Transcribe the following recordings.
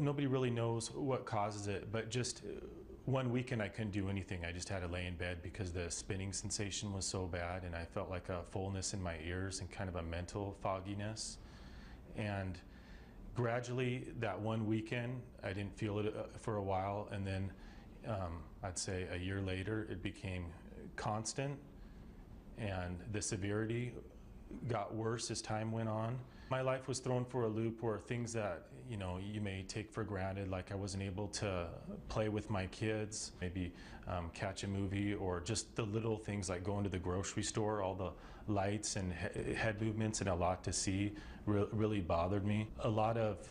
nobody really knows what causes it, but just one weekend I couldn't do anything. I just had to lay in bed because the spinning sensation was so bad, and I felt like a fullness in my ears and kind of a mental fogginess. And gradually, that one weekend, I didn't feel it for a while, and then I'd say a year later, it became constant, and the severity got worse as time went on. My life was thrown for a loop where things that you may take for granted, like I wasn't able to play with my kids, maybe catch a movie, or just the little things like going to the grocery store, all the lights and head movements and a lot to see really bothered me. A lot of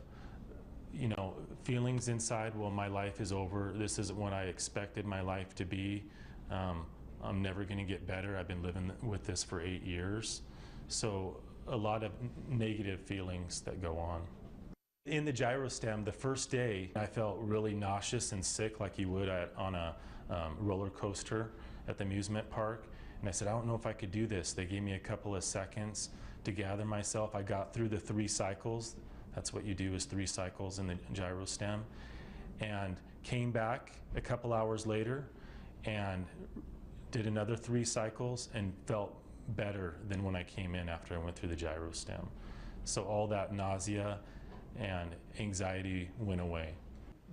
feelings inside, well, my life is over, this isn't what I expected my life to be, I'm never going to get better, I've been living with this for 8 years. So a lot of negative feelings that go on. In the Gyrostim, the first day, I felt really nauseous and sick like you would on a roller coaster at the amusement park. And I said, I don't know if I could do this. They gave me a couple of seconds to gather myself. I got through the 3 cycles. That's what you do, is 3 cycles in the Gyrostim. And came back a couple hours later and did another 3 cycles and felt better than when I came in after I went through the Gyrostim. So all that nausea and anxiety went away.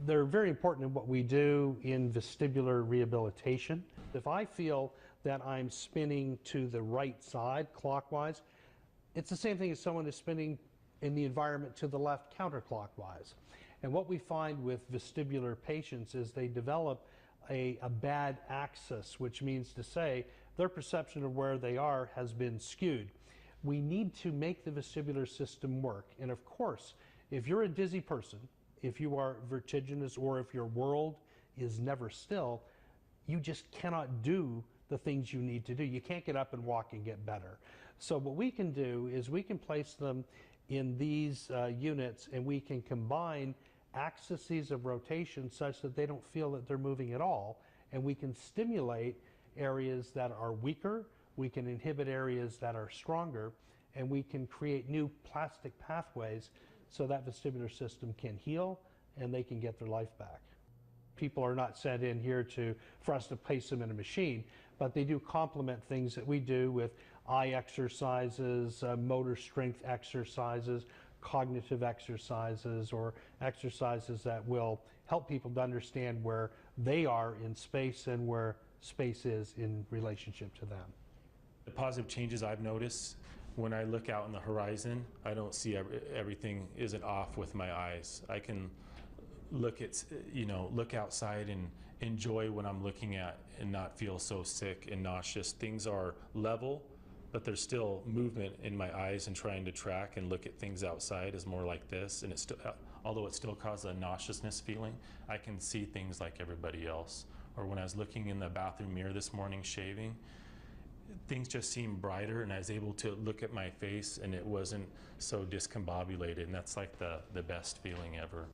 They're very important in what we do in vestibular rehabilitation. If I feel that I'm spinning to the right side clockwise, it's the same thing as someone is spinning in the environment to the left counterclockwise. And what we find with vestibular patients is they develop a bad axis, which means to say their perception of where they are has been skewed. We need to make the vestibular system work. And of course, if you're a dizzy person, if you are vertiginous, or if your world is never still, you just cannot do the things you need to do. You can't get up and walk and get better. So what we can do is we can place them in these units, and we can combine axes of rotation such that they don't feel that they're moving at all, and we can stimulate areas that are weaker, we can inhibit areas that are stronger, and we can create new plastic pathways so that vestibular system can heal and they can get their life back. People are not sent in here for us to place them in a machine, but they do complement things that we do with eye exercises, motor strength exercises, cognitive exercises, or exercises that will help people to understand where they are in space and where space is in relationship to them. The positive changes I've noticed, when I look out on the horizon, I don't see everything isn't off with my eyes. I can look outside and enjoy what I'm looking at and not feel so sick and nauseous. Things are level, but there's still movement in my eyes, and trying to track and look at things outside is more like this. And although it still causes a nauseousness feeling, I can see things like everybody else. Or when I was looking in the bathroom mirror this morning shaving, things just seemed brighter, and I was able to look at my face and it wasn't so discombobulated, and that's like the best feeling ever.